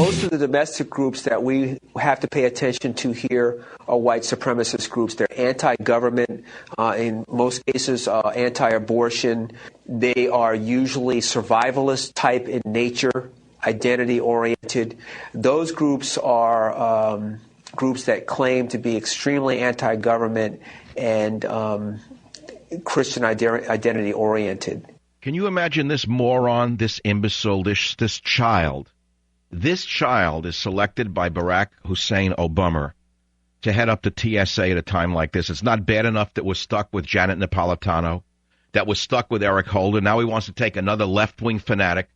most of the domestic groups that we have to pay attention to here are white supremacist groups. They're anti-government, in most cases anti-abortion. They are usually survivalist type in nature, identity-oriented. Those groups are groups that claim to be extremely anti-government and Christian identity-oriented. Can you imagine this moron, this imbecile, this child? This child is selected by Barack Hussein Obama to head up the TSA at a time like this. It's not bad enough that we're stuck with Janet Napolitano, that we're stuck with Eric Holder. Now he wants to take another left-wing fanatic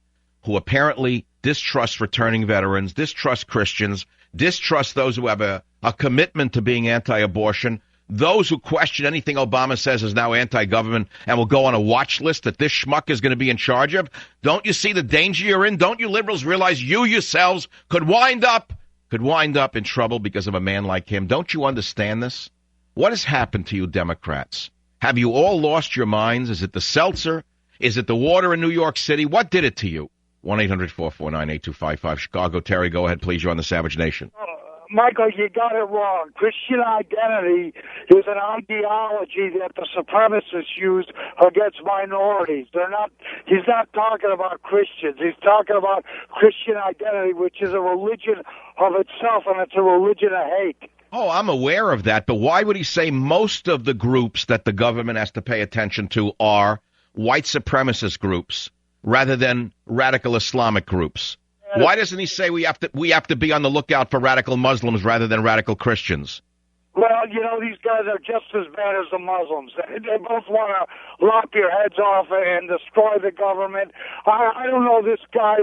who apparently distrusts returning veterans, distrusts Christians, distrusts those who have a commitment to being anti-abortion. Those who question anything Obama says is now anti-government and will go on a watch list that this schmuck is going to be in charge of. Don't you see the danger you're in? Don't you liberals realize you yourselves could wind up in trouble because of a man like him? Don't you understand this? What has happened to you Democrats? Have you all lost your minds? Is it the seltzer? Is it the water in New York City? What did it to you? 1-800-449-8255. Chicago. Terry, go ahead, please. You're on the Savage Nation. Michael, you got it wrong. Christian identity is an ideology that the supremacists use against minorities. He's not talking about Christians. He's talking about Christian identity, which is a religion of itself, and it's a religion of hate. Oh, I'm aware of that, but why would he say most of the groups that the government has to pay attention to are white supremacist groups rather than radical Islamic groups? Why doesn't he say we have to be on the lookout for radical Muslims rather than radical Christians? Well, you know, these guys are just as bad as the Muslims. They both want to lop your heads off and destroy the government. I don't know this guy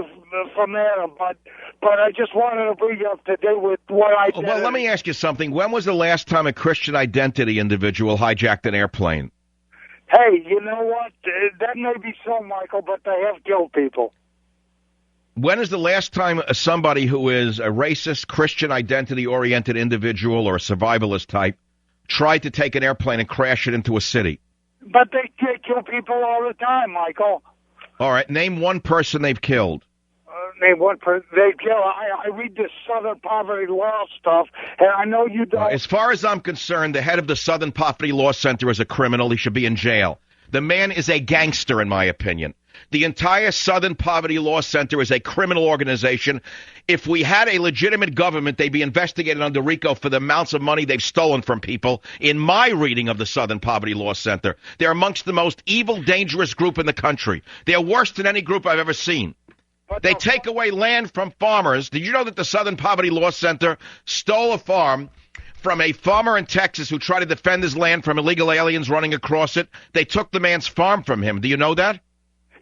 from Adam, but I just wanted to bring you up to date with what I did. Well, let me ask you something. When was the last time a Christian identity individual hijacked an airplane? Hey, you know what? That may be so, Michael, but they have killed people. When is the last time somebody who is a racist, Christian identity-oriented individual or a survivalist type tried to take an airplane and crash it into a city? But they kill people all the time, Michael. All right, name one person they've killed. Name one person they've killed. I read this Southern Poverty Law stuff, and I know you don't. As far as I'm concerned, the head of the Southern Poverty Law Center is a criminal. He should be in jail. The man is a gangster, in my opinion. The entire Southern Poverty Law Center is a criminal organization. If we had a legitimate government, they'd be investigated under RICO for the amounts of money they've stolen from people. In my reading of the Southern Poverty Law Center, they're amongst the most evil, dangerous group in the country. They're worse than any group I've ever seen. They take away land from farmers. Did you know that the Southern Poverty Law Center stole a farm from a farmer in Texas who tried to defend his land from illegal aliens running across it? They took the man's farm from him. Do you know that?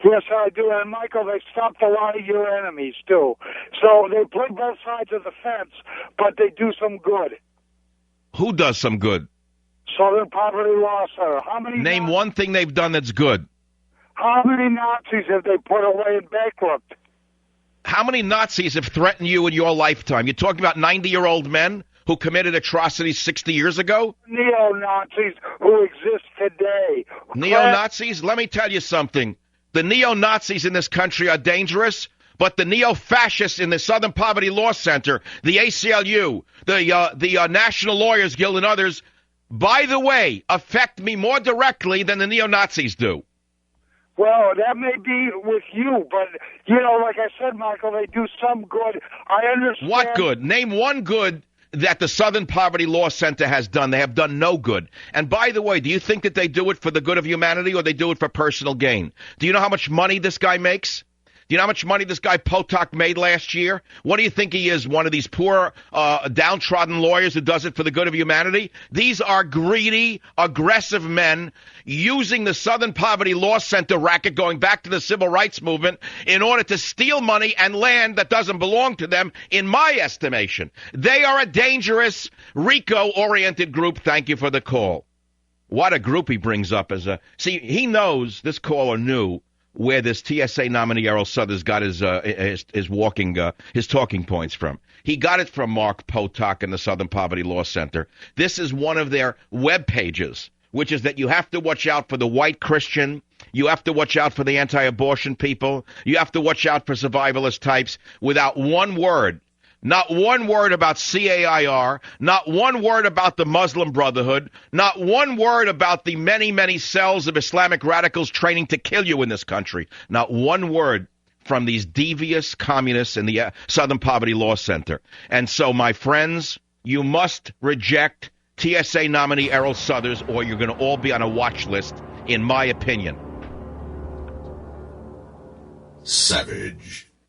Yes, I do. And, Michael, they stopped a lot of your enemies, too. So they play both sides of the fence, but they do some good. Who does some good? Southern Poverty Law Center. Name one thing they've done that's good. How many Nazis have they put away in bankrupt? How many Nazis have threatened you in your lifetime? You're talking about 90-year-old men who committed atrocities 60 years ago? Neo-Nazis who exist today. Neo-Nazis? Let me tell you something. The neo-Nazis in this country are dangerous, but the neo-fascists in the Southern Poverty Law Center, the ACLU, the National Lawyers Guild and others, by the way, affect me more directly than the neo-Nazis do. Well, that may be with you, but, you know, like I said, Michael, they do some good. I understand. What good? Name one good that the Southern Poverty Law Center has done. They have done no good. And by the way, do you think that they do it for the good of humanity or they do it for personal gain? Do you know how much money this guy makes? Do you know how much money this guy Potok made last year? What do you think he is, one of these poor, downtrodden lawyers who does it for the good of humanity? These are greedy, aggressive men using the Southern Poverty Law Center racket going back to the civil rights movement in order to steal money and land that doesn't belong to them, in my estimation. They are a dangerous, RICO-oriented group. Thank you for the call. What a group he brings up as a... See, he knows, this caller knew, where this TSA nominee Erroll Southers got his talking points from. He got it from Mark Potok and the Southern Poverty Law Center. This is one of their web pages, which is that you have to watch out for the white Christian, you have to watch out for the anti-abortion people, you have to watch out for survivalist types. Without one word Not one word about CAIR, not one word about the Muslim Brotherhood, not one word about the many, many cells of Islamic radicals training to kill you in this country. Not one word from these devious communists in the Southern Poverty Law Center. And so, my friends, you must reject TSA nominee Erroll Southers, or you're going to all be on a watch list, in my opinion. Savage.